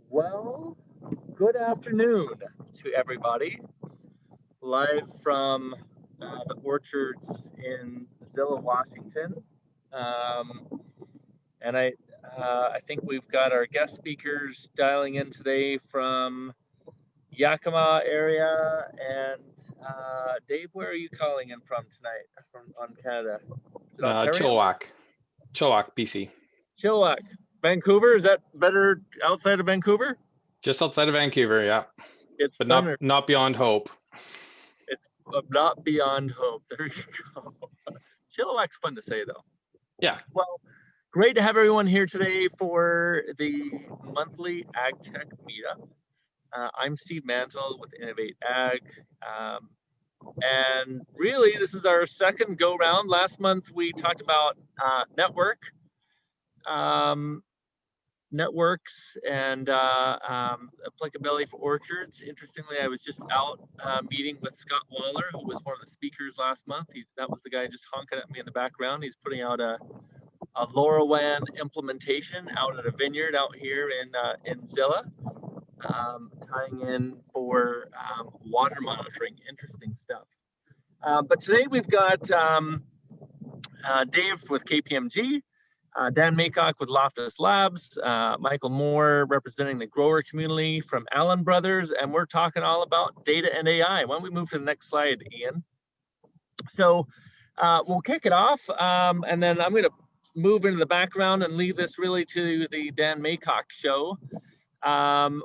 Well, good afternoon to everybody. Live from the orchards in Zillow, Washington. And I think we've got our guest speakers dialing in today from Yakima area. And Dave, where are you calling in from tonight? On Canada? Is it Ontario? Chilliwack, BC. Chilliwack, Vancouver. Is that better outside of Vancouver? Just outside of Vancouver, yeah. It's but thunder. not beyond hope. It's not beyond hope. There you go. Chilliwack's fun to say though. Yeah. Well, great to have everyone here today for the monthly AgTech Meetup. I'm Steve Mantle with Innovate Ag. And really, this is our second go round. Last month, we talked about networks and applicability for orchards. Interestingly, I was just out meeting with Scott Waller, who was one of the speakers last month. That was the guy just honking at me in the background. He's putting out a LoRaWAN implementation out at a vineyard out here in Zilla, tying in for water monitoring. Interesting stuff. But today we've got Dave with KPMG, Dan Maycock with Loftus Labs, Michael Moore representing the grower community from Allan Brothers, and we're talking all about data and AI. Why don't we move to the next slide, Ian? So we'll kick it off, and then I'm going to move into the background and leave this really to the Dan Maycock show.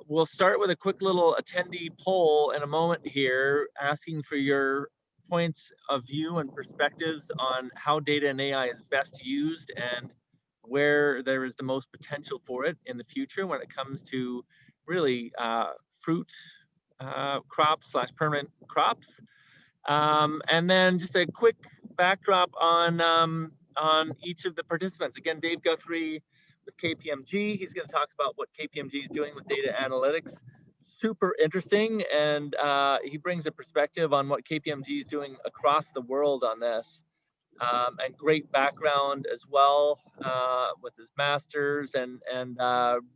We'll start with a quick little attendee poll in a moment here, asking for your points of view and perspectives on how data and AI is best used and where there is the most potential for it in the future when it comes to really fruit crops / permanent crops. And then just a quick backdrop on each of the participants. Again, Dave Guthrie with KPMG. He's going to talk about what KPMG is doing with data analytics. Super interesting, and he brings a perspective on what KPMG is doing across the world on this. And great background as well with his masters, and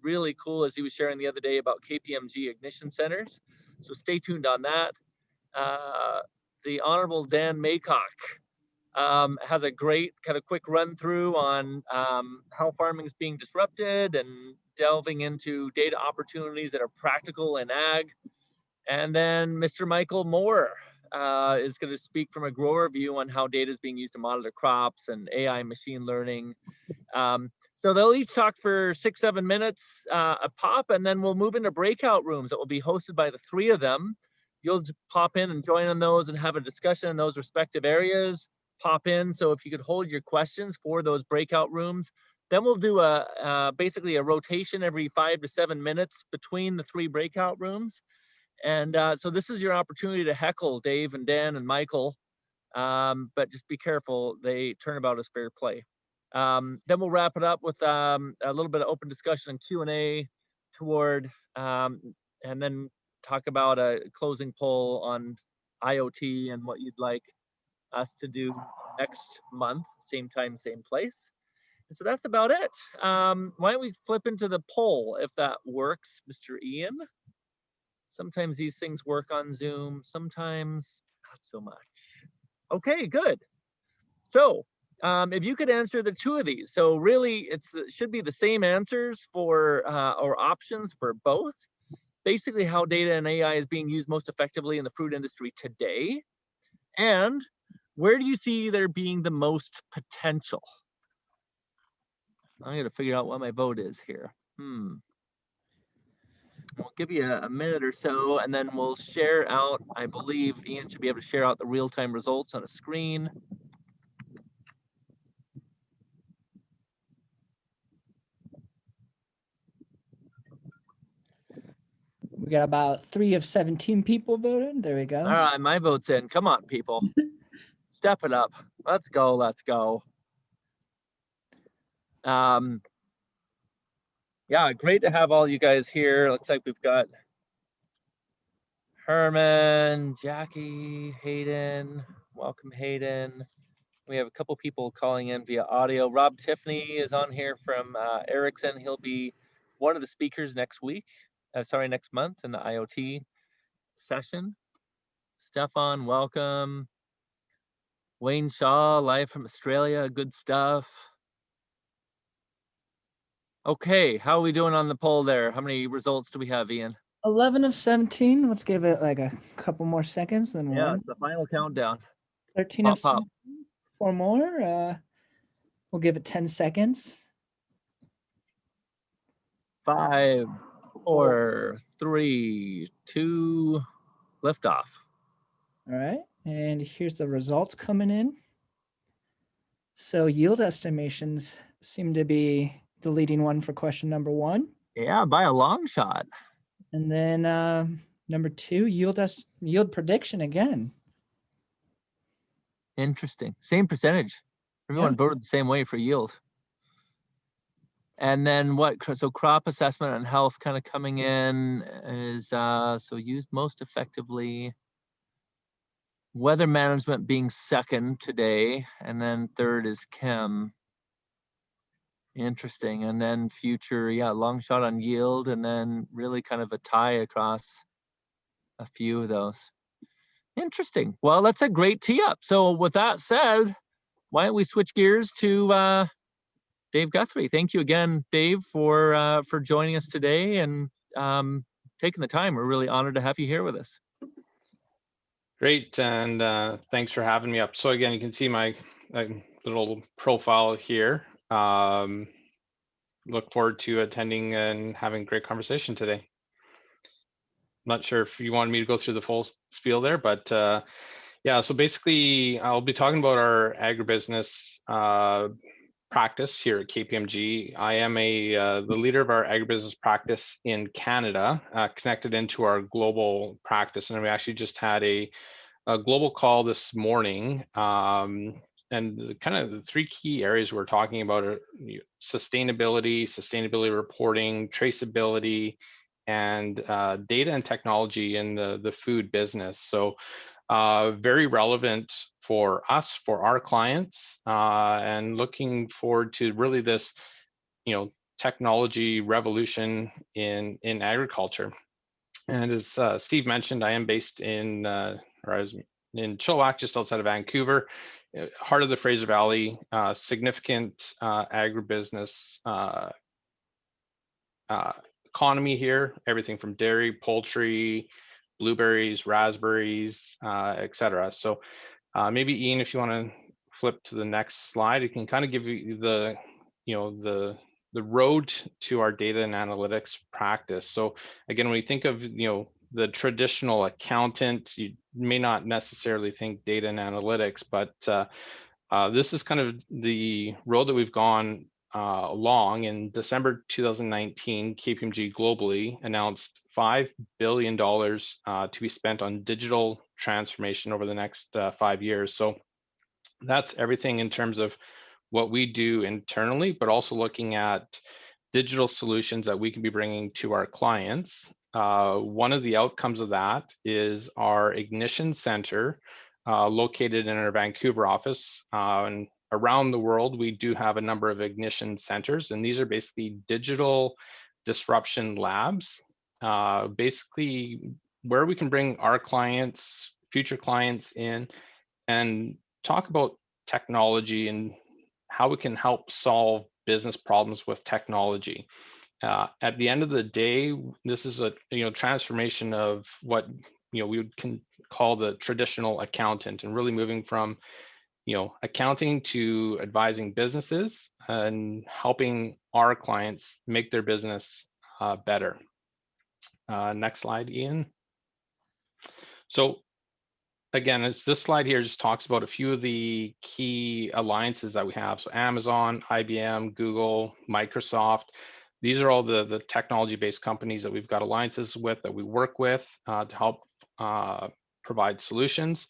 really cool as he was sharing the other day about KPMG ignition centers. So stay tuned on that. The Honorable Dan Maycock has a great kind of quick run through on how farming is being disrupted and delving into data opportunities that are practical in ag. And then Mr. Michael Moore is going to speak from a grower view on how data is being used to monitor crops and AI machine learning. So they'll each talk for 6-7 minutes a pop, and then we'll move into breakout rooms that will be hosted by the three of them. You'll pop in and join on those and have a discussion in those respective areas. Pop in, so if you could hold your questions for those breakout rooms. Then we'll do basically a rotation every 5 to 7 minutes between the three breakout rooms. And so this is your opportunity to heckle Dave and Dan and Michael, but just be careful, they turn about as fair play. Then we'll wrap it up with a little bit of open discussion and Q&A toward, and then talk about a closing poll on IoT and what you'd like us to do next month, same time, same place. And so that's about it. Why don't we flip into the poll if that works, Mr. Ian? Sometimes these things work on Zoom, sometimes not so much. Okay, good. So if you could answer the two of these. So really it should be the same answers for or options for both. Basically how data and AI is being used most effectively in the fruit industry today. And where do you see there being the most potential? I'm gonna figure out what my vote is here. We'll give you a minute or so, and then we'll share out, I believe Ian should be able to share out the real-time results on a screen. We got about 3 of 17 people voted. There we go. All right, my vote's in. Come on, people. Step it up. Let's go, let's go. Yeah, great to have all you guys here. Looks like we've got Herman, Jackie, Hayden. Welcome, Hayden. We have a couple people calling in via audio. Rob Tiffany is on here from Ericsson. He'll be one of the speakers next week. next month in the IoT session. Stefan, welcome. Wayne Shaw, live from Australia, good stuff. Okay, how are we doing on the poll there? How many results do we have, Ian? 11 of 17. Let's give it like a couple more seconds, then Yeah, one. it's the final countdown. 13 of Pop, pop. 17. 4 more. We'll give it 10 seconds. 5, 4, 3, 2, liftoff. All right, and here's the results coming in. So yield estimations seem to be the leading one for question number 1. Yeah, by a long shot. And then number 2, yield prediction again. Interesting. Same percentage. Everyone voted the same way for yield. And then what? So crop assessment and health kind of coming in is so used most effectively. Weather management being second today, and then third is chem. Interesting. And then future, yeah, long shot on yield, and then really kind of a tie across a few of those. Interesting. Well, that's a great tee up. So with that said, why don't we switch gears to Dave Guthrie. Thank you again, Dave, for joining us today and taking the time. We're really honored to have you here with us. Great, and thanks for having me up. So again, you can see my little profile here. Look forward to attending and having a great conversation today. Not sure if you wanted me to go through the full spiel there, but yeah, so basically I'll be talking about our agribusiness practice here at KPMG. I am the leader of our agribusiness practice in Canada, connected into our global practice. And we actually just had a global call this morning. And the 3 key areas we're talking about are sustainability reporting, traceability, and data and technology in the food business. So very relevant for us, for our clients, and looking forward to really this, technology revolution in agriculture. And as Steve mentioned, I am based in, I was in Chilliwack, just outside of Vancouver, heart of the Fraser Valley, significant agribusiness economy here, everything from dairy, poultry, blueberries, raspberries, etc. So maybe Ian, if you want to flip to the next slide, it can kind of give you the road to our data and analytics practice. So again, when you think of the traditional accountant, you may not necessarily think data and analytics, but this is kind of the road that we've gone along. In December 2019, KPMG globally announced $5 billion to be spent on digital transformation over the next 5 years. So that's everything in terms of what we do internally, but also looking at digital solutions that we can be bringing to our clients. One of the outcomes of that is our Ignition Center, located in our Vancouver office. And around the world, we do have a number of Ignition Centers, and these are basically digital disruption labs, basically where we can bring our clients, future clients in, and talk about technology and how we can help solve business problems with technology. At the end of the day, this is a transformation of what we would call the traditional accountant, and really moving from accounting to advising businesses and helping our clients make their business better. Next slide, Ian. So again, this slide here just talks about a few of the key alliances that we have. So Amazon, IBM, Google, Microsoft. These are all the technology-based companies that we've got alliances with, that we work with to help provide solutions.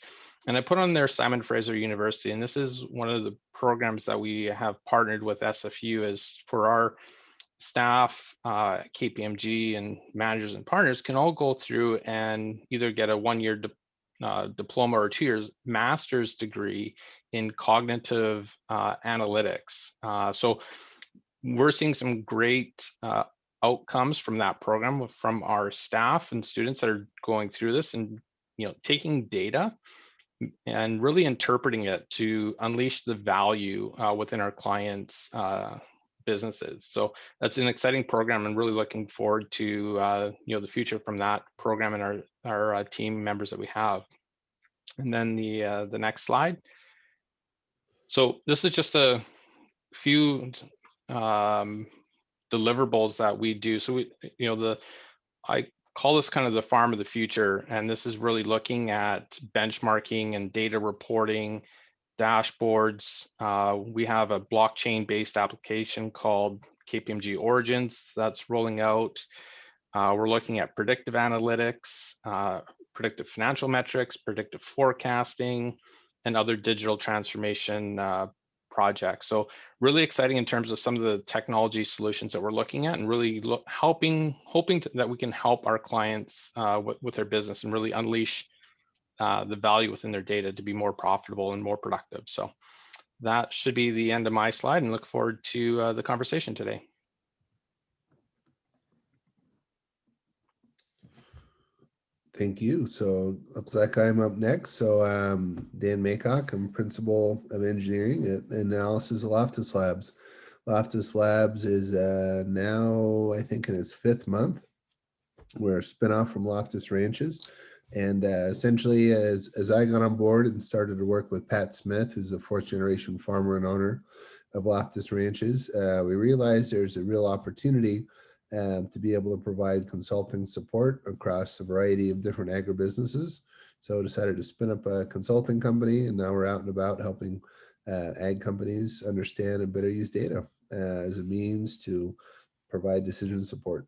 And I put on there Simon Fraser University, and this is one of the programs that we have partnered with SFU, is for our staff, KPMG, and managers and partners can all go through and either get a 1-year diploma or 2 years master's degree in cognitive analytics. So we're seeing some great outcomes from that program from our staff and students that are going through this, and taking data and really interpreting it to unleash the value within our clients' businesses. So that's an exciting program, and really looking forward to the future from that program and our team members that we have. And then the next slide. So this is just a few deliverables that we do. So I call this kind of the farm of the future, and this is really looking at benchmarking and data reporting, dashboards. We have a blockchain-based application called KPMG Origins that's rolling out. We're looking at predictive analytics, predictive financial metrics, predictive forecasting, and other digital transformation projects. So really exciting in terms of some of the technology solutions that we're looking at, and really hoping that we can help our clients with their business and really unleash the value within their data to be more profitable and more productive. So that should be the end of my slide, and look forward to the conversation today. Thank you. So looks like I'm up next. So Dan Maycock, I'm Principal of Engineering at AnalysisLoftus Labs. Loftus Labs is now, I think, in its 5th month. We're a spinoff from Loftus Ranches. And essentially, as I got on board and started to work with Pat Smith, who's the 4th generation farmer and owner of Loftus Ranches, we realized there's a real opportunity to be able to provide consulting support across a variety of different agribusinesses. So I decided to spin up a consulting company, and now we're out and about helping ag companies understand and better use data as a means to provide decision support.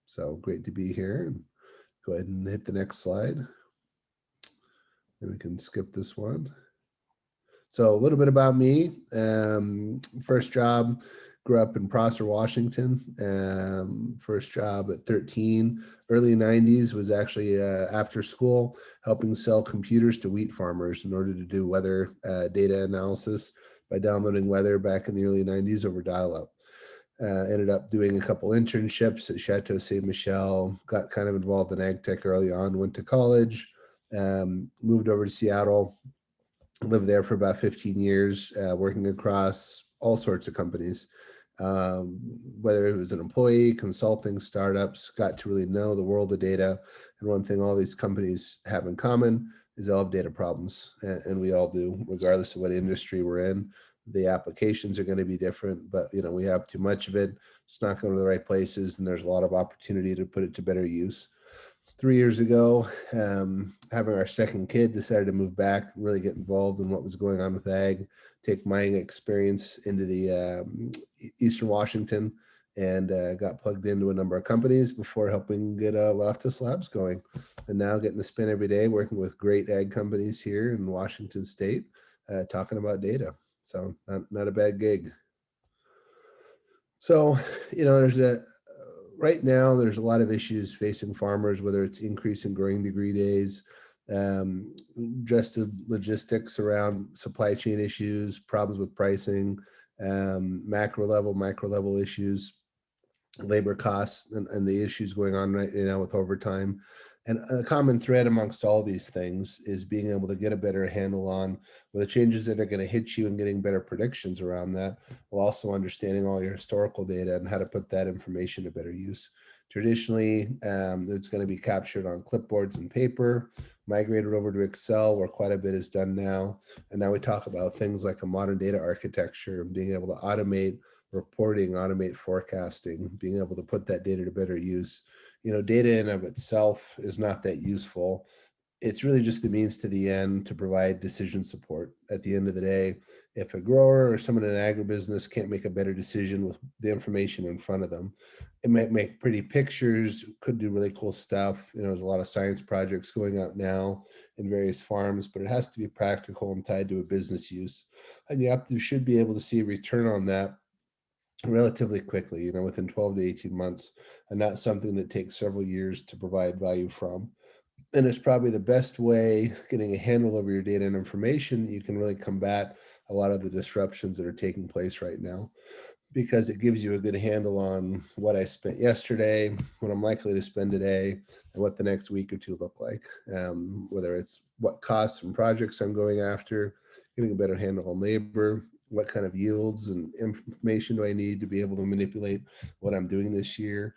So great to be here. Go ahead and hit the next slide. Then we can skip this one. So a little bit about me. First job, grew up in Prosser, Washington. First job at 13. Early 90s was actually after school, helping sell computers to wheat farmers in order to do weather data analysis by downloading weather back in the early 90s over dial-up. Ended up doing a couple internships at Chateau Ste. Michelle, got kind of involved in ag tech early on, went to college, moved over to Seattle, lived there for about 15 years, working across all sorts of companies, whether it was an employee, consulting, startups, got to really know the world of data. And one thing all these companies have in common is they all have data problems, and we all do, regardless of what industry we're in. The applications are going to be different, but we have too much of it. It's not going to the right places, and there's a lot of opportunity to put it to better use. 3 years ago, having our 2nd kid, decided to move back, really get involved in what was going on with ag, take my experience into the Eastern Washington, and got plugged into a number of companies before helping get Loftus Labs going. And now getting to spend every day working with great ag companies here in Washington State, talking about data. So not a bad gig. So, right now there's a lot of issues facing farmers, whether it's increase in growing degree days, just the logistics around supply chain issues, problems with pricing, macro level, micro level issues, labor costs, and the issues going on right now with overtime. And a common thread amongst all these things is being able to get a better handle on the changes that are going to hit you and getting better predictions around that, while also understanding all your historical data and how to put that information to better use. Traditionally, it's going to be captured on clipboards and paper, migrated over to Excel, where quite a bit is done now. And now we talk about things like a modern data architecture and being able to automate reporting, automate forecasting, being able to put that data to better use. Data in of itself is not that useful. It's really just the means to the end to provide decision support. At the end of the day, if a grower or someone in agribusiness can't make a better decision with the information in front of them, it might make pretty pictures, could do really cool stuff. There's a lot of science projects going out now in various farms, but it has to be practical and tied to a business use. And you should be able to see a return on that relatively quickly, within 12 to 18 months, and not something that takes several years to provide value from. And it's probably the best way, getting a handle over your data and information, you can really combat a lot of the disruptions that are taking place right now. because it gives you a good handle on what I spent yesterday, what I'm likely to spend today, and what the next week or two look like. Whether it's what costs and projects I'm going after, getting a better handle on labor, what kind of yields and information do I need to be able to manipulate what I'm doing this year,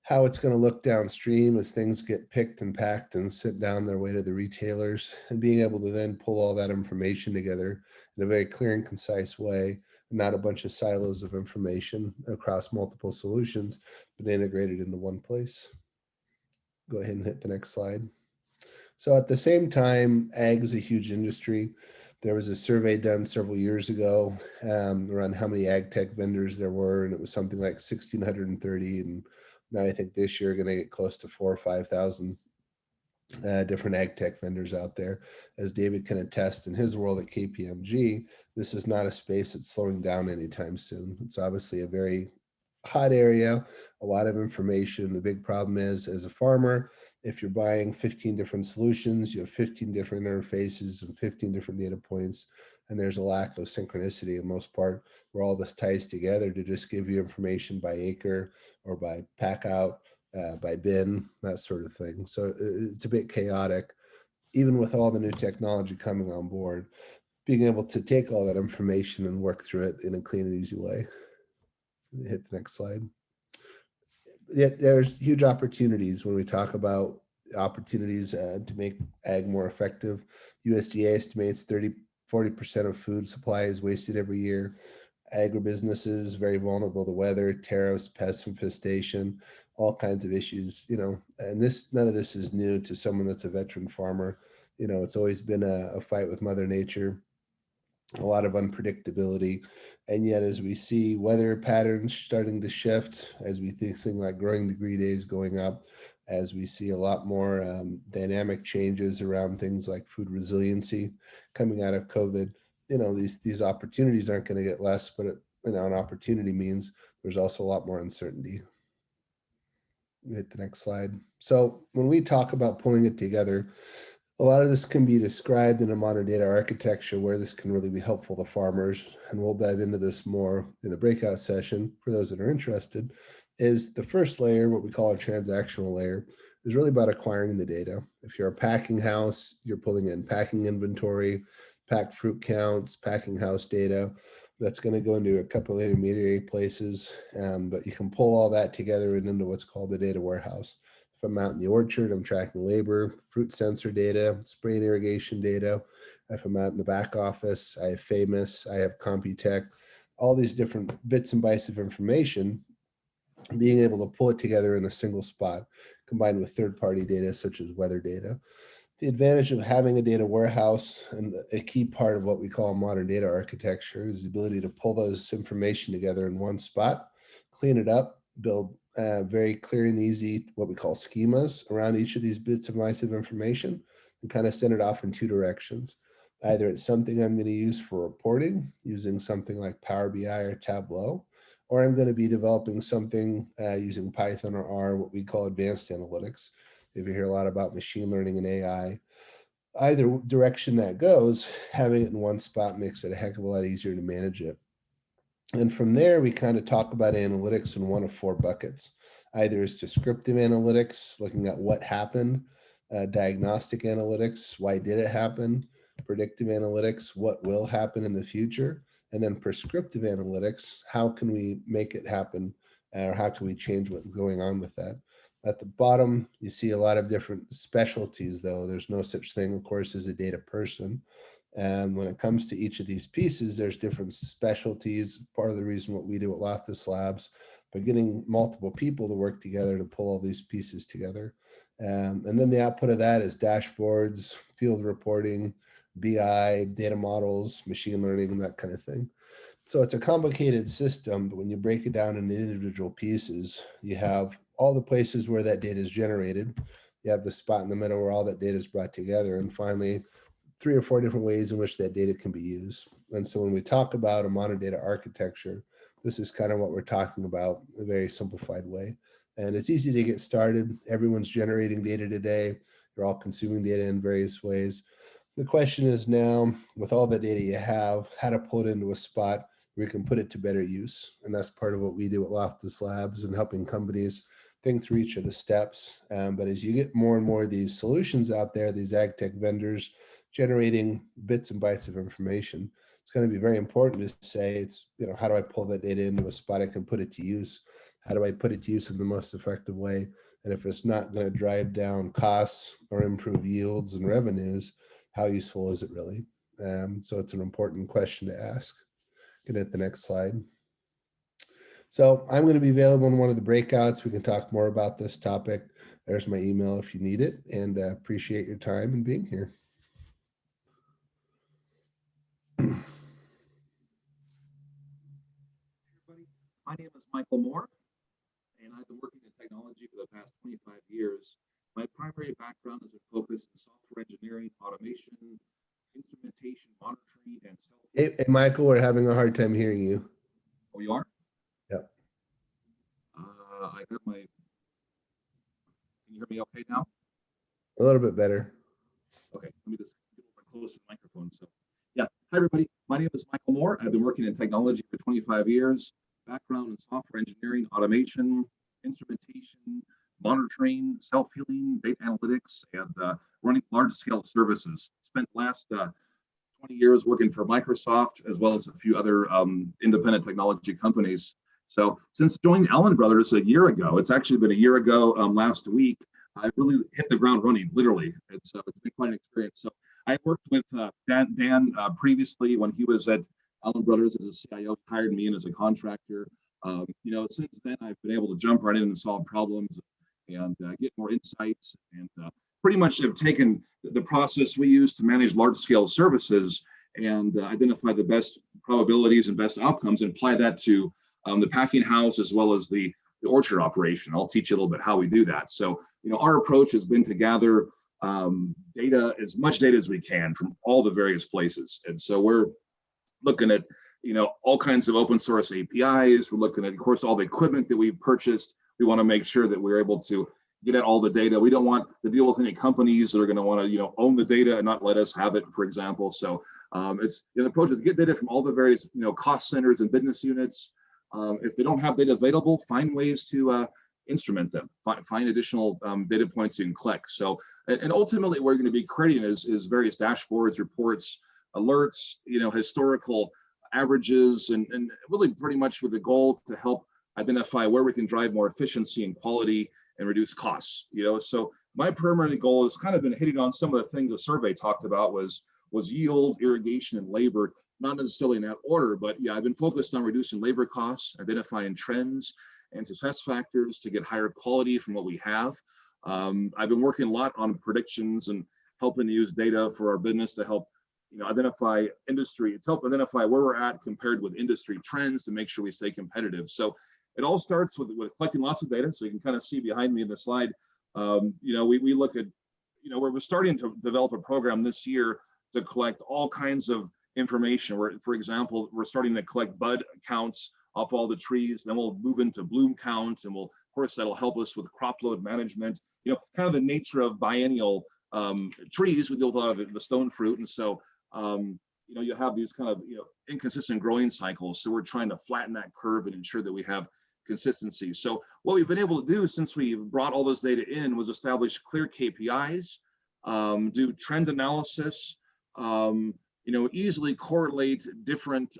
how it's going to look downstream as things get picked and packed and sent down their way to the retailers, and being able to then pull all that information together in a very clear and concise way, not a bunch of silos of information across multiple solutions, but integrated into one place. Go ahead and hit the next slide. So at the same time, ag is a huge industry. There was a survey done several years ago around how many ag tech vendors there were, and it was something like 1,630. And now I think this year going to get close to 4,000 or 5,000 different ag tech vendors out there. As David can attest in his world at KPMG, this is not a space that's slowing down anytime soon. It's obviously a very hot area, a lot of information. The big problem is, as a farmer, if you're buying 15 different solutions, you have 15 different interfaces and 15 different data points, and there's a lack of synchronicity in most part, where all this ties together to just give you information by acre or by pack out, by bin, that sort of thing. So it's a bit chaotic, even with all the new technology coming on board. Being able to take all that information and work through it in a clean and easy way. Hit the next slide. Yet there's huge opportunities when we talk about opportunities to make ag more effective. USDA estimates 40% of food supply is wasted every year. Agribusinesses very vulnerable to weather, tariffs, pest infestation, all kinds of issues, you know, and none of this is new to someone that's a veteran farmer. You know, it's always been a fight with Mother Nature, a lot of unpredictability. And yet, as we see weather patterns starting to shift, as we think things like growing degree days going up, as we see a lot more dynamic changes around things like food resiliency coming out of COVID, you know, these opportunities aren't going to get less, but you know, an opportunity means there's also a lot more uncertainty. Hit the next slide. So when we talk about pulling it together, a lot of this can be described in a modern data architecture where this can really be helpful to farmers. And we'll dive into this more in the breakout session for those that are interested. Is the first layer, what we call a transactional layer, is really about acquiring the data. If you're a packing house, you're pulling in packing inventory, packed fruit counts, packing house data. That's going to go into a couple of intermediary places, but you can pull all that together and into what's called the data warehouse. If I'm out in the orchard, I'm tracking labor, fruit sensor data, spray and irrigation data. If I'm out in the back office, I have Famous, I have Computech, all these different bits and bytes of information, being able to pull it together in a single spot, combined with third-party data such as weather data. The advantage of having a data warehouse, and a key part of what we call modern data architecture, is the ability to pull those information together in one spot, clean it up, build very clear and easy what we call schemas around each of these bits and bytes of information, and kind of send it off in two directions. Either it's something I'm going to use for reporting using something like Power BI or Tableau, or I'm going to be developing something using Python or R, what we call advanced analytics. If you hear a lot about machine learning and AI, either direction that goes, having it in one spot makes it a heck of a lot easier to manage it. And from there, we kind of talk about analytics in one of four buckets. Either is descriptive analytics, looking at what happened, diagnostic analytics, why did it happen, predictive analytics, what will happen in the future, and then prescriptive analytics, how can we make it happen, or how can we change what's going on with that. At the bottom, you see a lot of different specialties, though. There's no such thing, of course, as a data person. And when it comes to each of these pieces, there's different specialties. Part of the reason what we do at Loftus Labs, but getting multiple people to work together to pull all these pieces together. And then the output of that is dashboards, field reporting, BI, data models, machine learning, that kind of thing. So it's a complicated system, but when you break it down into individual pieces, you have all the places where that data is generated. You have the spot in the middle where all that data is brought together. And finally, 3 or 4 different ways in which that data can be used. And so when we talk about a modern data architecture, this is kind of what we're talking about in a very simplified way. And it's easy to get started. Everyone's generating data today. You're all consuming data in various ways. The question is now, with all the data you have, how to pull it into a spot we can put it to better use. And that's part of what we do at Loftus Labs and helping companies think through each of the steps. But as you get more and more of these solutions out there, these ag tech vendors generating bits and bytes of information, it's going to be very important to say, it's, how do I pull that data into a spot I can put it to use? How do I put it to use in the most effective way? And if it's not going to drive down costs or improve yields and revenues, how useful is it really? So it's an important question to ask. Get at the next slide. So I'm going to be available in one of the breakouts. We can talk more about this topic. There's my email if you need it, and appreciate your time and being here. My name is Michael Moore, and I've been working in technology for the past 25 years. My primary background is focused in software engineering, automation, instrumentation, monitoring, and Hey, Michael, we're having a hard time hearing you. Oh, you are? Yep. I got my. Can you hear me okay now? A little bit better. Okay, let me just get over close to the microphone. So, yeah. Hi, everybody. My name is Michael Moore. I've been working in technology for 25 years. Background in software engineering, automation, instrumentation, monitoring, self-healing, data analytics, and running large-scale services. Spent last 20 years working for Microsoft, as well as a few other independent technology companies. So since joining Allan Brothers a year ago, it's actually been a year ago last week, I really hit the ground running, literally. It's been quite an experience. So I worked with Dan previously when he was at Allan Brothers as a CIO, hired me in as a contractor. Since then, I've been able to jump right in and solve problems and get more insights, and pretty much have taken the process we use to manage large-scale services and identify the best probabilities and best outcomes and apply that to the packing house as well as the orchard operation. I'll teach you a little bit how we do that. So, our approach has been to gather data, as much data as we can from all the various places. And so we're looking at, all kinds of open source APIs. We're looking at, of course, all the equipment that we've purchased. We want to make sure that we're able to get at all the data. We don't want to deal with any companies that are going to want to, own the data and not let us have it, for example. So the approach is get data from all the various, cost centers and business units. If they don't have data available, find ways to instrument them, find additional data points you can collect. So, and ultimately what we're going to be creating is various dashboards, reports, alerts, historical averages, and really pretty much with the goal to help identify where we can drive more efficiency and quality and reduce costs. So my primary goal has kind of been hitting on some of the things the survey talked about was yield, irrigation, and labor, not necessarily in that order, but yeah, I've been focused on reducing labor costs, identifying trends and success factors to get higher quality from what we have. I've been working a lot on predictions and helping to use data for our business to help identify industry, to help identify where we're at compared with industry trends to make sure we stay competitive. So it all starts with collecting lots of data. So you can kind of see behind me in the slide, we look at, we're starting to develop a program this year to collect all kinds of information. Where, for example, we're starting to collect bud counts off all the trees, then we'll move into bloom counts, and of course, that'll help us with crop load management, kind of the nature of biennial trees. We deal with a lot of the stone fruit. And so, you have these kind of, inconsistent growing cycles. So we're trying to flatten that curve and ensure that we have consistency. So what we've been able to do since we brought all this data in was establish clear KPIs, do trend analysis, easily correlate different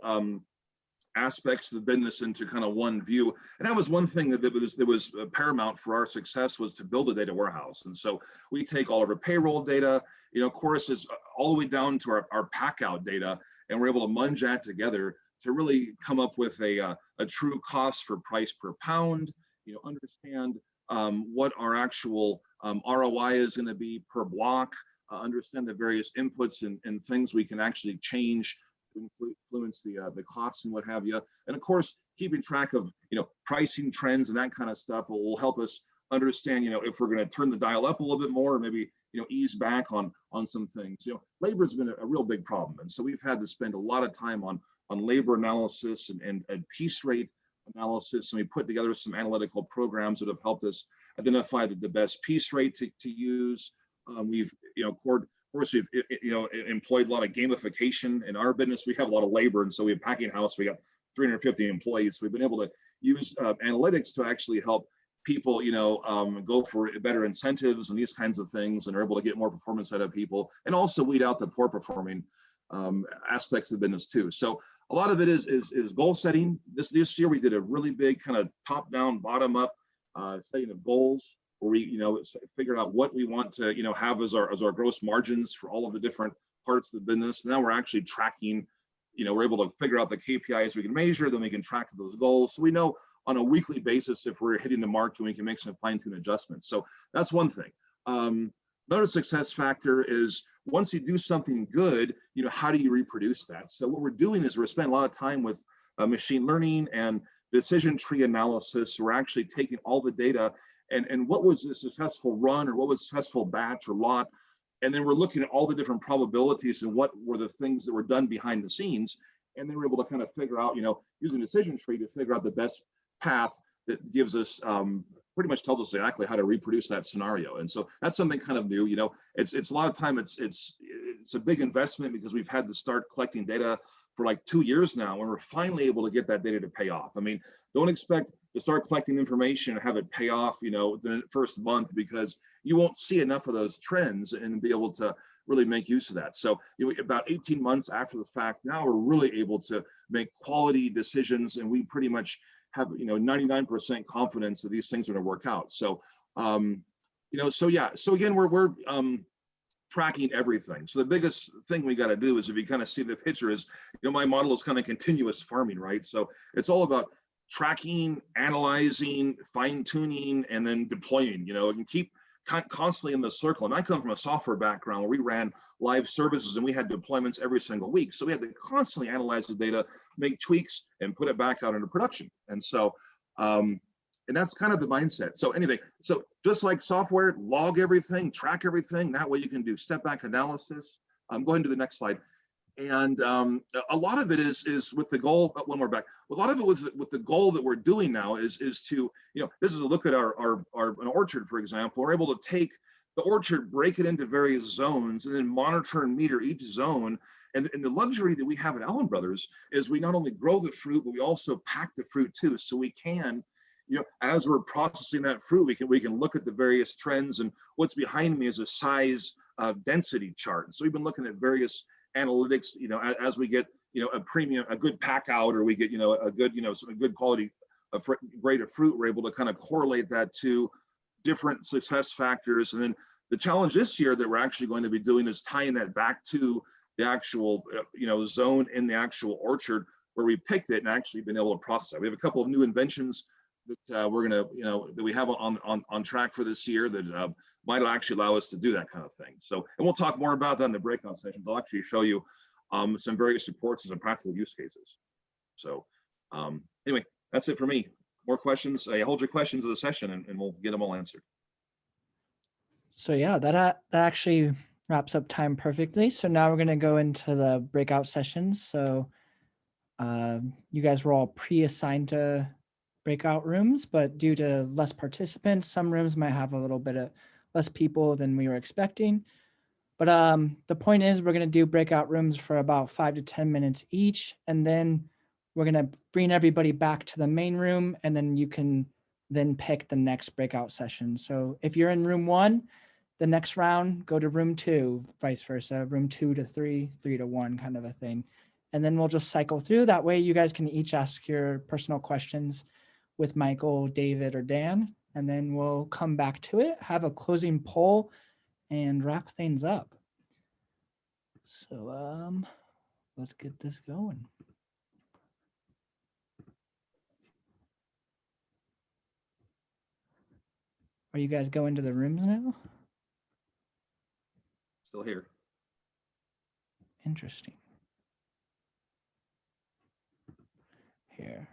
aspects of the business into kind of one view. And that was one thing that was paramount for our success, was to build a data warehouse. And so we take all of our payroll data, of course, is all the way down to our pack out data, and we're able to munge that together to really come up with a true cost for price per pound, understand what our actual ROI is going to be per block, understand the various inputs and things we can actually change to influence the costs and what have you. And of course, keeping track of, pricing trends and that kind of stuff will help us understand, if we're going to turn the dial up a little bit more, or maybe, ease back on some things. Labor has been a real big problem. And so we've had to spend a lot of time on labor analysis and piece rate analysis. And we put together some analytical programs that have helped us identify the best piece rate to use. We've, of course, we've, employed a lot of gamification in our business. We have a lot of labor. And so we have packing house, we got 350 employees. So we've been able to use analytics to actually help people, go for better incentives and these kinds of things, and are able to get more performance out of people, and also weed out the poor performing aspects of the business too. So a lot of it is goal setting. This year we did a really big kind of top down, bottom up setting of goals, where we figured out what we want to have as our gross margins for all of the different parts of the business. Now we're actually tracking. We're able to figure out the KPIs we can measure, then we can track those goals. So we know on a weekly basis if we're hitting the mark, and we can make some fine-tune adjustments. So that's one thing. Another success factor is once you do something good, how do you reproduce that? So what we're doing is we're spending a lot of time with machine learning and decision tree analysis. We're actually taking all the data and what was a successful run, or what was a successful batch or lot, and then we're looking at all the different probabilities and what were the things that were done behind the scenes, and then we're able to kind of figure out, using a decision tree to figure out the best path that gives us pretty much tells us exactly how to reproduce that scenario. And so that's something kind of new. It's a lot of time it's a big investment, because we've had to start collecting data for like 2 years now, and we're finally able to get that data to pay off. I mean, don't expect to start collecting information and have it pay off, the first month, because you won't see enough of those trends and be able to really make use of that. So about 18 months after the fact, now we're really able to make quality decisions, and we pretty much have 99% confidence that these things are going to work out. So so again, we're tracking everything. So the biggest thing we got to do is, if you kind of see the picture, is my model is kind of continuous farming, right? So it's all about tracking, analyzing, fine-tuning, and then deploying, and keep constantly in the circle. And I come from a software background where we ran live services and we had deployments every single week. So we had to constantly analyze the data, make tweaks, and put it back out into production. And so, and that's kind of the mindset. So anyway, so just like software, log everything, track everything. That way you can do step back analysis. I'm going to the next slide. And a lot of it is with the goal, one more back. A lot of it was with the goal that we're doing now is to, this is a look at an orchard, for example. We're able to take the orchard, break it into various zones, and then monitor and meter each zone. And the luxury that we have at Allan Brothers is we not only grow the fruit, but we also pack the fruit too. So we can, as we're processing that fruit, we can look at the various trends. And what's behind me is a size density chart. So we've been looking at various analytics, as we get, a good pack out, or we get, a good, a good quality grade of fruit, we're able to kind of correlate that to different success factors. And then the challenge this year that we're actually going to be doing is tying that back to the actual, zone in the actual orchard where we picked it, and actually been able to process that. We have a couple of new inventions that we're gonna, that we have on track for this year that might actually allow us to do that kind of thing. So, and we'll talk more about that in the breakout sessions. I'll actually show you some various reports and some practical use cases. So anyway, that's it for me. More questions? Hold your questions of the session, and we'll get them all answered. So yeah, that actually wraps up time perfectly. So now we're going to go into the breakout sessions. So you guys were all pre-assigned to breakout rooms, but due to less participants, some rooms might have a little bit of less people than we were expecting. But the point is, we're going to do breakout rooms for about 5 to 10 minutes each, and then we're going to bring everybody back to the main room, and then you can then pick the next breakout session. So if you're in room 1, the next round, go to room 2, vice versa, room 2 to 3, 3 to 1 kind of a thing. And then we'll just cycle through. That way you guys can each ask your personal questions with Michael, David, or Dan, and then we'll come back to it, have a closing poll, and wrap things up. So let's get this going. Are you guys going to the rooms now? Still here. Interesting. Here.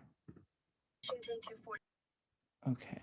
Okay.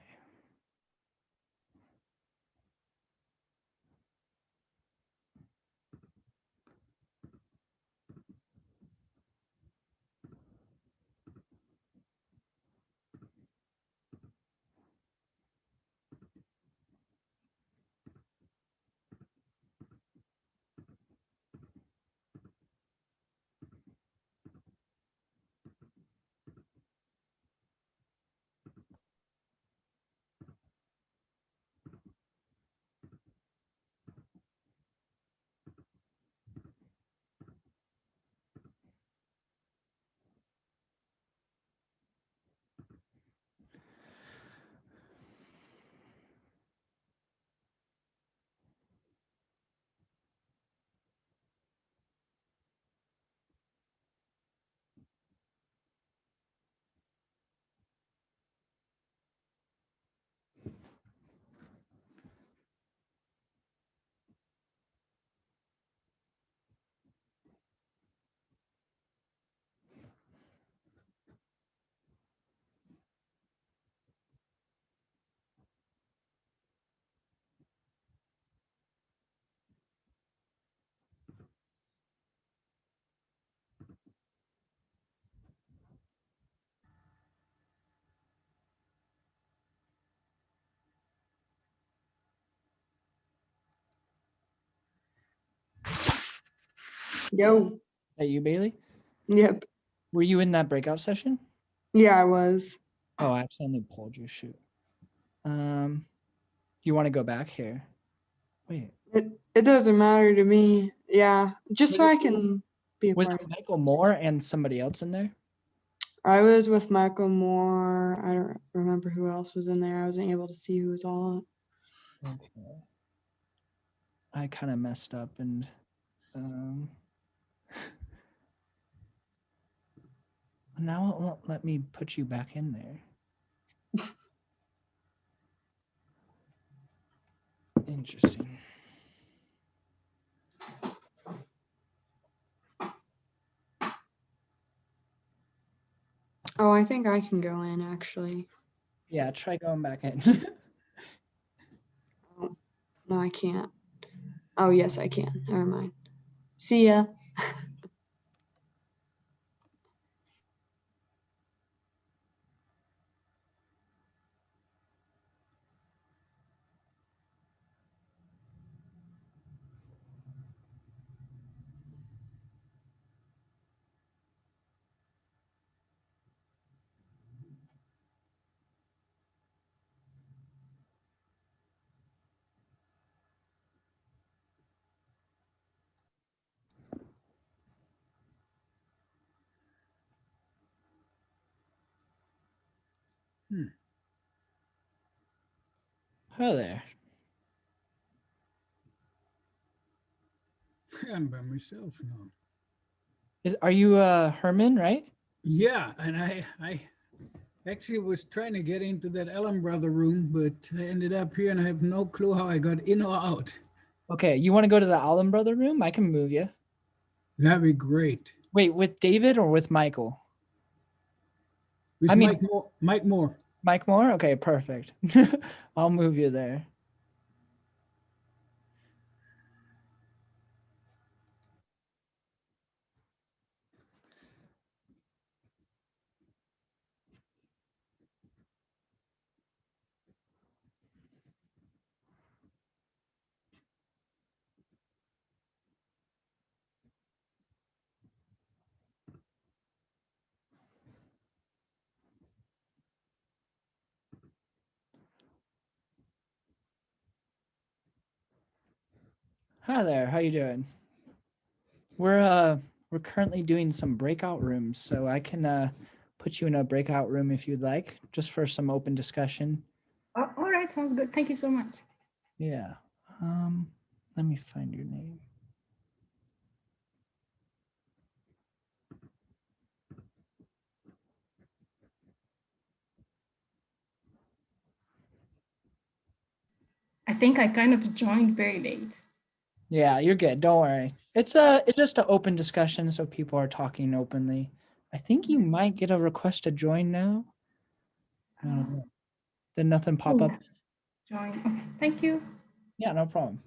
Yo. That you, Bailey? Yep. Were you in that breakout session? Yeah, I was. Oh, I accidentally pulled you. Shoot. Do you want to go back here? Wait. It doesn't matter to me. Yeah, just so Was I can be a Was part it of Michael Moore and somebody else in there? I was with Michael Moore. I don't remember who else was in there. I wasn't able to see who was all. Okay. I kind of messed up and now it won't let me put you back in there. Interesting. Oh, I think I can go in actually. Yeah, try going back in. Oh, no, I can't. Oh, yes, I can. Never mind. See ya. Hello there. I'm by myself now. Are you Herman, right? Yeah, and I actually was trying to get into that Allan Brother room, but I ended up here and I have no clue how I got in or out. Okay, you want to go to the Allan Brother room? I can move you. That'd be great. Wait, with David or with Michael? With I mean- Mike Moore. Mike Moore. Mike Moore? Okay, perfect. I'll move you there. Hi there, how you doing? We're currently doing some breakout rooms, so I can put you in a breakout room if you'd like, just for some open discussion. Oh, all right, sounds good. Thank you so much. Yeah. Let me find your name. I think I kind of joined very late. Yeah, you're good. Don't worry. It's just an open discussion, so people are talking openly. I think you might get a request to join now. I don't know. Did nothing pop up? Join. Okay, thank you. Yeah, no problem.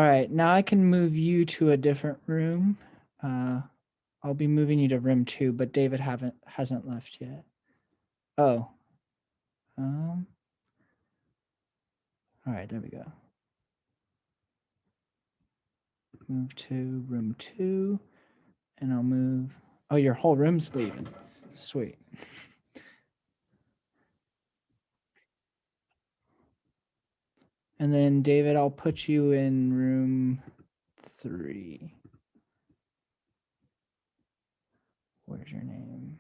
All right, now I can move you to a different room. I'll be moving you to room 2, but David hasn't left yet. Oh. All right, there we go. Move to room 2, and I'll move. Oh, your whole room's leaving. Sweet. And then David, I'll put you in room 3. Where's your name?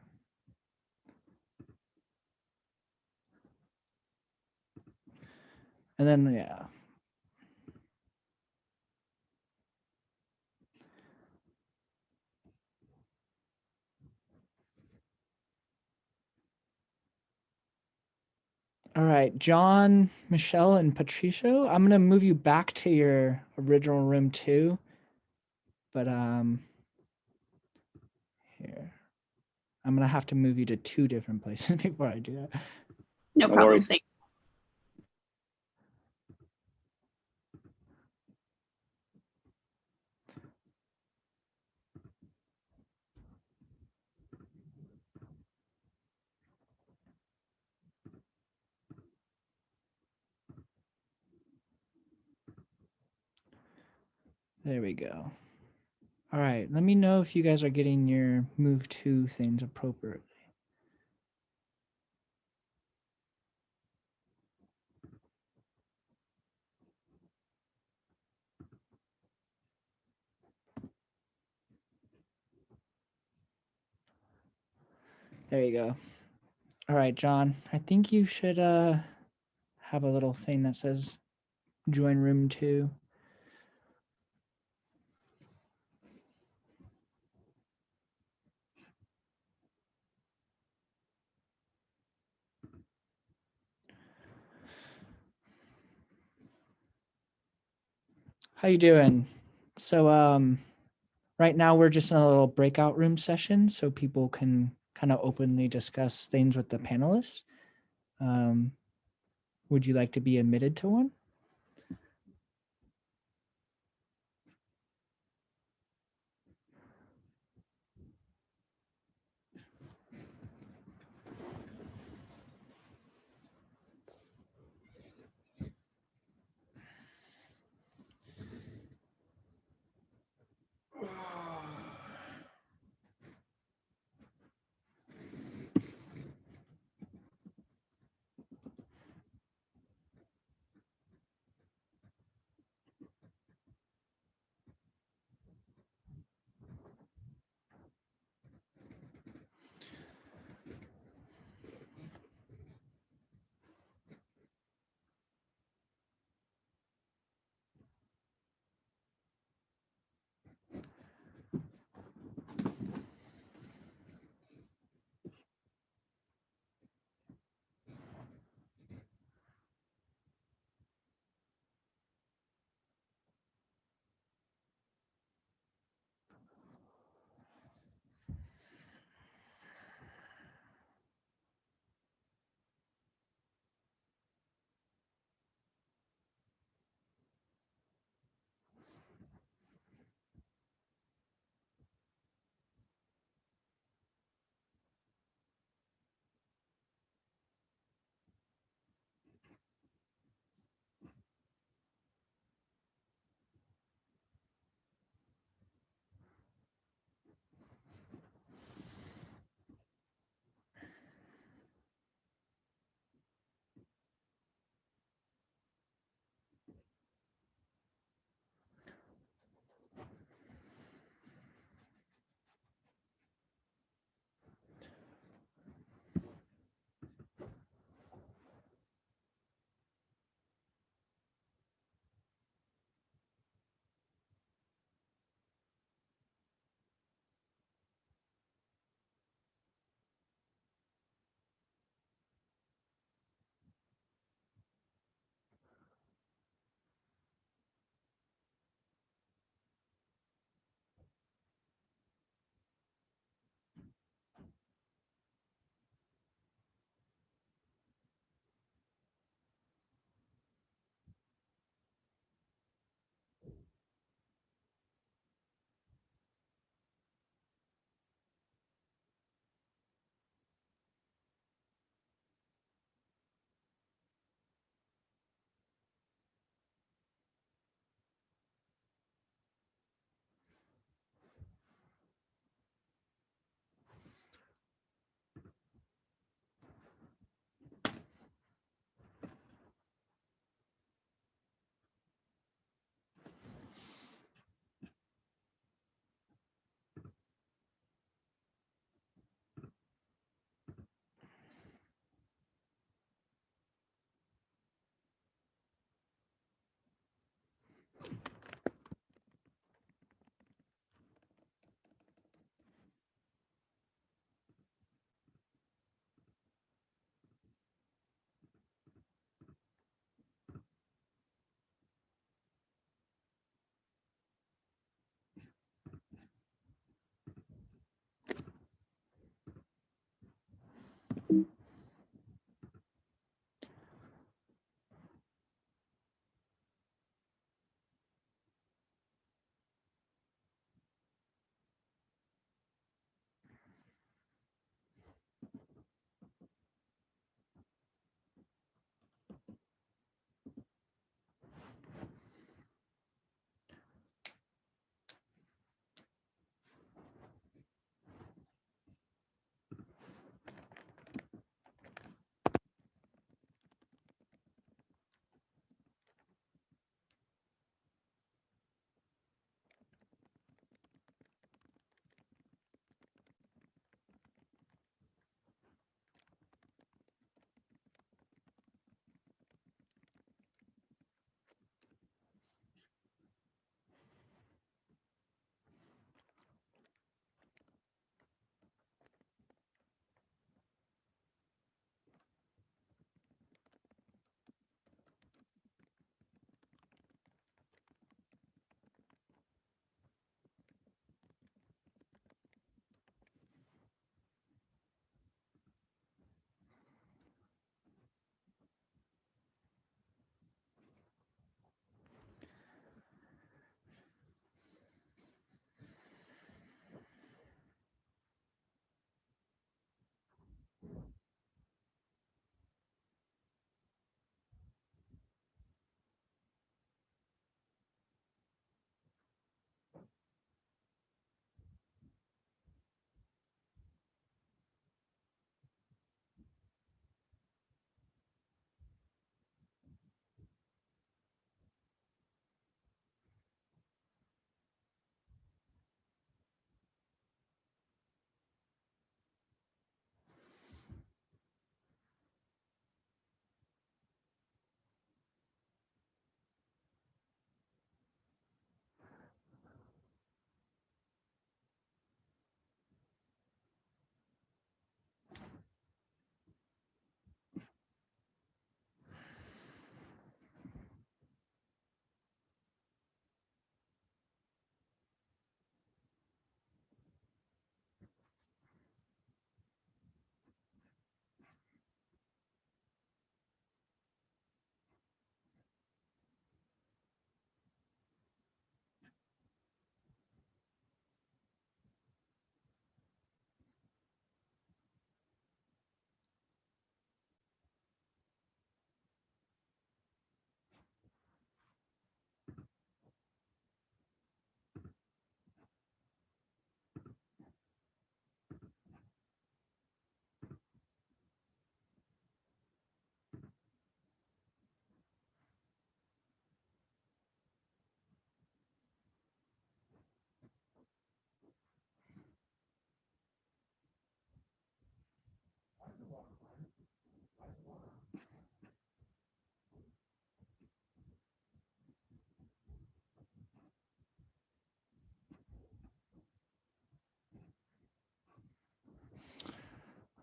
And then, yeah. All right, John, Michelle, and Patricio, I'm gonna move you back to your original room 2. But here, I'm gonna have to move you to 2 different places before I do that. No problem. worries. Thanks. There we go. All right, let me know if you guys are getting your move to things appropriately. There you go. All right, John, I think you should have a little thing that says join room 2. How you doing? So right now we're just in a little breakout room session so people can kind of openly discuss things with the panelists. Would you like to be admitted to one?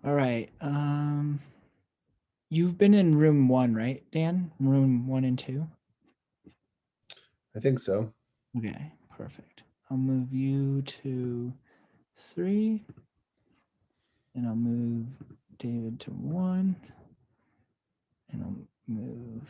All right. You've been in room 1, right, Dan? Room 1 and 2? I think so. Okay, perfect. I'll move you to 3. And I'll move David to 1. And I'll move.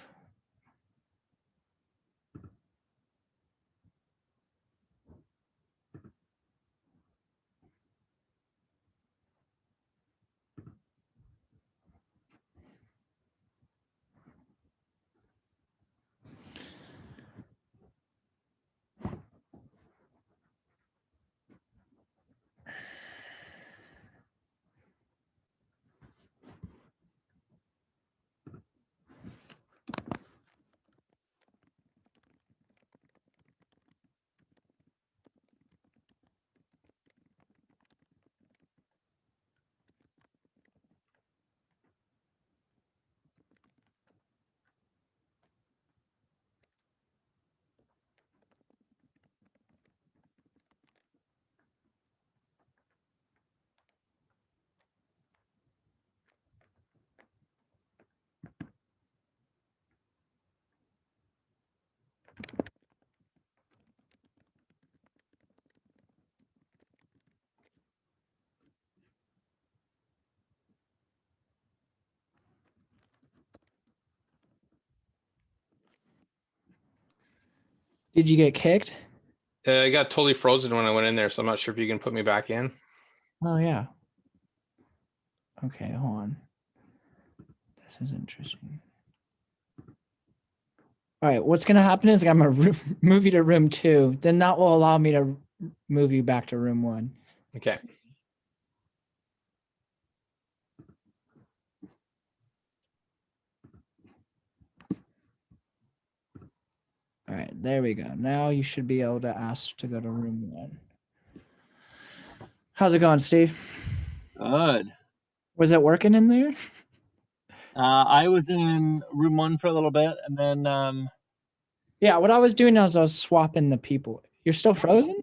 Did you get kicked? I got totally frozen when I went in there, so I'm not sure if you can put me back in. Oh, yeah. Okay, hold on. This is interesting. All right, what's going to happen is I'm going to move you to room 2. Then that will allow me to move you back to room 1. Okay. All right, there we go. Now you should be able to ask to go to room 1. How's it going, Steve? Good. Was it working in there? I was in room 1 for a little bit, and then Yeah, what I was doing is I was swapping the people. You're still frozen?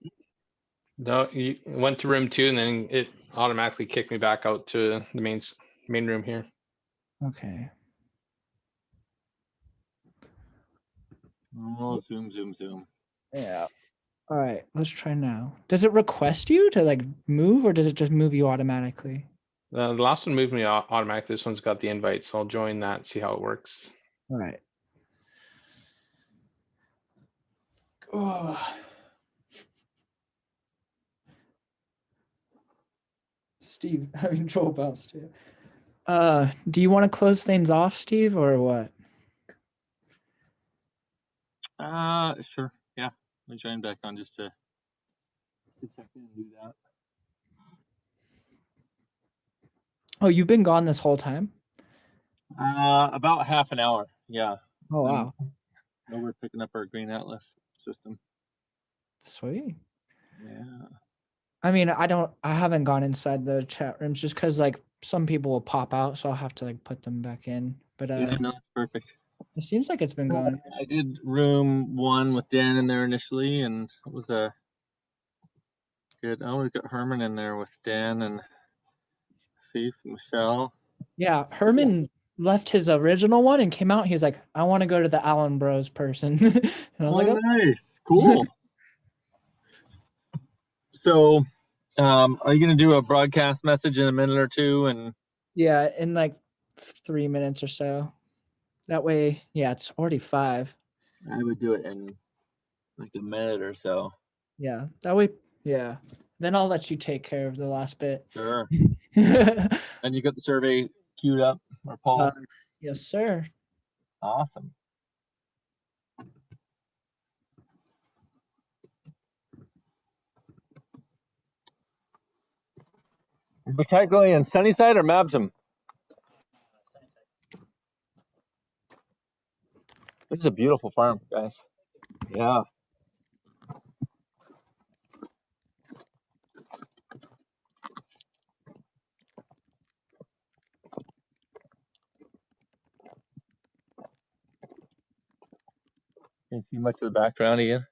No, you went to room 2 and then it automatically kicked me back out to the main room here. Okay. oh, zoom. Yeah. All right, let's try now. Does it request you to like move, or does it just move you automatically? The last one moved me automatically. This one's got the invite, so I'll join that and see how it works. All right. Oh. Steve, having trouble bounce too. Do you want to close things off, Steve, or what? Sure. Yeah. Let me join back on just to check in and do that. Oh, you've been gone this whole time? About half an hour. Yeah. Oh, wow. No, we're picking up our green atlas system. Sweet. Yeah. I mean, I haven't gone inside the chat rooms just because like some people will pop out, so I'll have to like put them back in. But Yeah, no, it's perfect. it seems like it's been going. I did room 1 with Dan in there initially, and it was a good. Oh, we got Herman in there with Dan and Fief and Michelle. Yeah, Herman left his original one and came out. He's like, I want to go to the Allan Bros person. And I was like, oh. Nice, cool. So, are you gonna do a broadcast message in a minute or two? And Yeah, in like 3 minutes or so. That way, yeah, it's already 5. I would do it in like a minute or so. Yeah, that way, yeah. Then I'll let you take care of the last bit. Sure. And you got the survey queued up or poll? Yes, sir. Awesome. Is going in Sunnyside or Mabsam? This is a beautiful farm, guys. Yeah. Can you see much of the background again?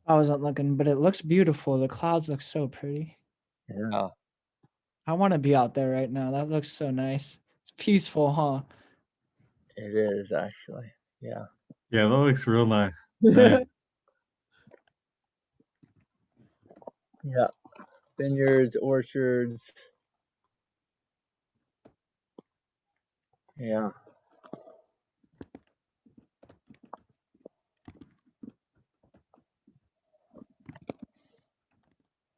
I wasn't looking, but it looks beautiful. The clouds look so pretty. Yeah. I want to be out there right now. That looks so nice. It's peaceful, huh? It is actually, yeah. Yeah, that looks real nice. Nice. Yeah, vineyards, orchards. Yeah.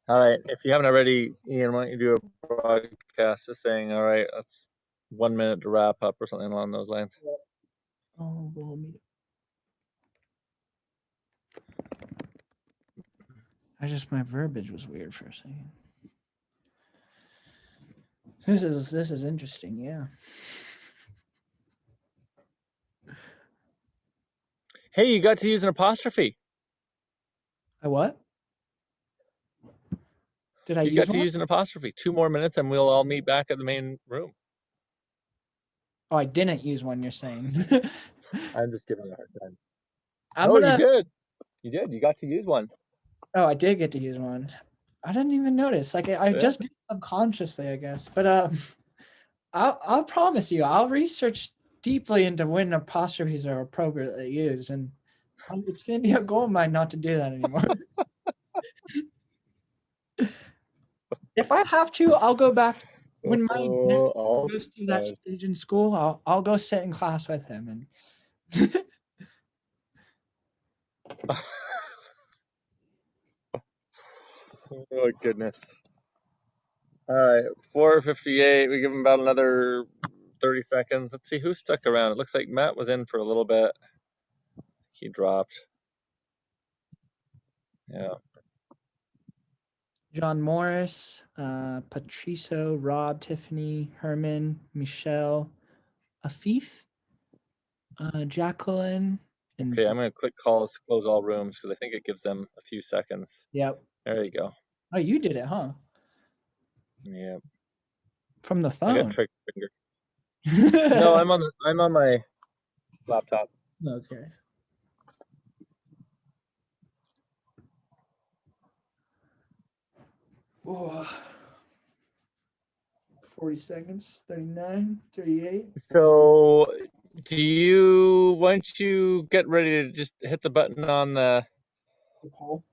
All right. If you haven't already, Ian, why don't you do a broadcast just saying, all right, that's 1 minute to wrap up or something along those lines. Oh, we'll meet. My verbiage was weird for a second. This is interesting, yeah. Hey, you got to use an apostrophe. A what? Did I You use got to one? use an apostrophe. 2 more minutes and we'll all meet back at the main room. Oh, I didn't use one, you're saying. I'm just giving you a hard time. You did. You did. You got to use one. Oh, I did get to use one. I didn't even notice. Like I just did it subconsciously, I guess. But I'll promise you, I'll research deeply into when apostrophes are appropriately used, and it's gonna be a goal of mine not to do that anymore. If I have to, I'll go back when my nephew goes through that stage in school. I'll go sit in class with him and. Oh goodness. All right, 4:58. We give him about another 30 seconds. Let's see who stuck around. It looks like Matt was in for a little bit. He dropped. Yeah. John Morris, Patricio, Rob, Tiffany, Herman, Michelle, Afif, Jacqueline. And Okay, I'm going to click close all rooms because I think it gives them a few seconds. Yep. There you go. Oh, you did it, huh? Yeah. From the I phone. got trick finger. No, I'm on my laptop. Okay. Oh. 40 seconds, 39, 38. So once you get ready to just hit the button on the poll?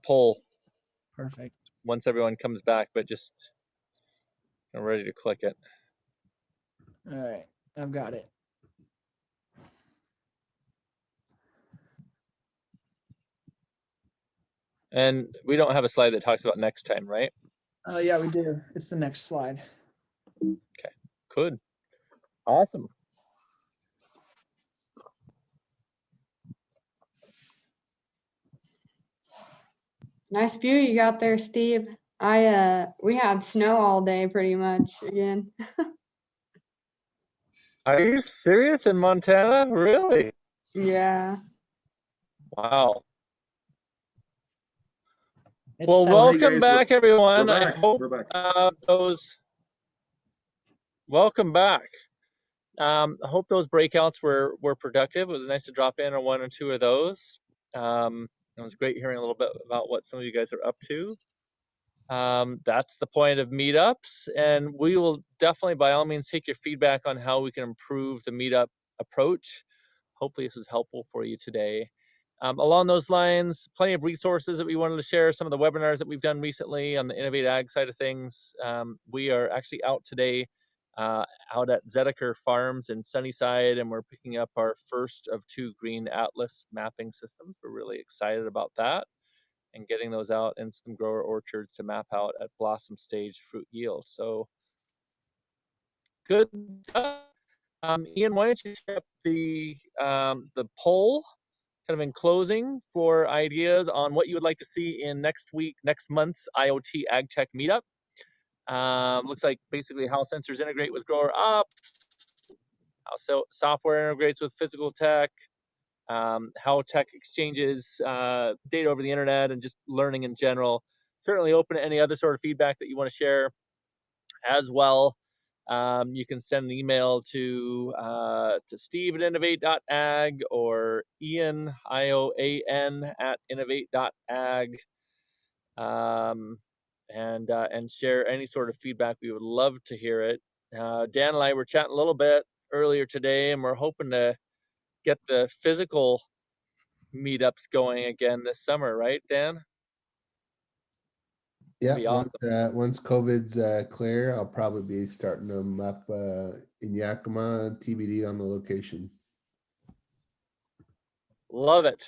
Poll. Perfect. Once everyone comes back, but just I'm ready to click it. All right, I've got it. And we don't have a slide that talks about next time, right? Yeah, we do. It's the next slide. Okay, good. Awesome. Nice view you got there, Steve. We had snow all day pretty much again. Are you serious in Montana? Really? Yeah. Wow. It's Well, welcome back, everyone. We're back. I hope We're back. welcome back. I hope those breakouts were productive. It was nice to drop in on one or two of those. It was great hearing a little bit about what some of you guys are up to. That's the point of meetups, and we will definitely, by all means, take your feedback on how we can improve the meetup approach. Hopefully this was helpful for you today. Along those lines, plenty of resources that we wanted to share, some of the webinars that we've done recently on the Innovate Ag side of things. We are actually out today out at Zediker Farms in Sunnyside, and we're picking up our first of 2 green atlas mapping systems. We're really excited about that and getting those out in some grower orchards to map out at blossom stage fruit yield. So good stuff. Ian, why don't you take up the poll kind of in closing for ideas on what you would like to see in next month's IoT AgTech Meetup. Looks like basically how sensors integrate with grower ops, how software integrates with physical tech, how tech exchanges data over the internet, and just learning in general. Certainly open to any other sort of feedback that you want to share as well. You can send an email to Steve at innovate.ag or Ian, IOAN, at innovate.ag. and share any sort of feedback. We would love to hear it. Dan and I were chatting a little bit earlier today, and we're hoping to get the physical meetups going again this summer, right, Dan? Yeah, Be awesome. once COVID's clear, I'll probably be starting them up in Yakima, TBD on the location. Love it.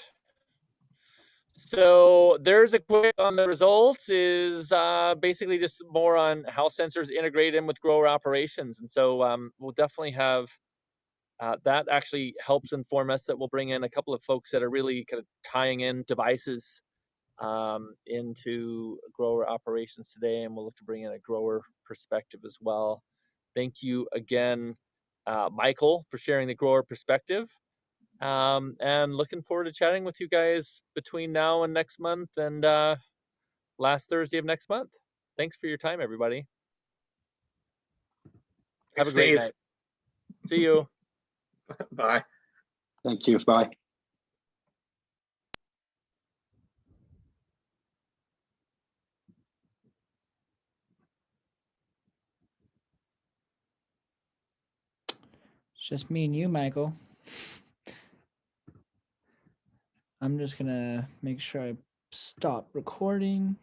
So there's a quick on the results is basically just more on how sensors integrate in with grower operations. And so we'll definitely have that actually helps inform us that we'll bring in a couple of folks that are really kind of tying in devices into grower operations today. And we'll look to bring in a grower perspective as well. Thank you again, Michael, for sharing the grower perspective. And looking forward to chatting with you guys between now and next month and last Thursday of next month. Thanks for your time, everybody. Have a great night. See you. Bye. Thank you. Bye. It's just me and you, Michael. I'm just gonna make sure I stop recording.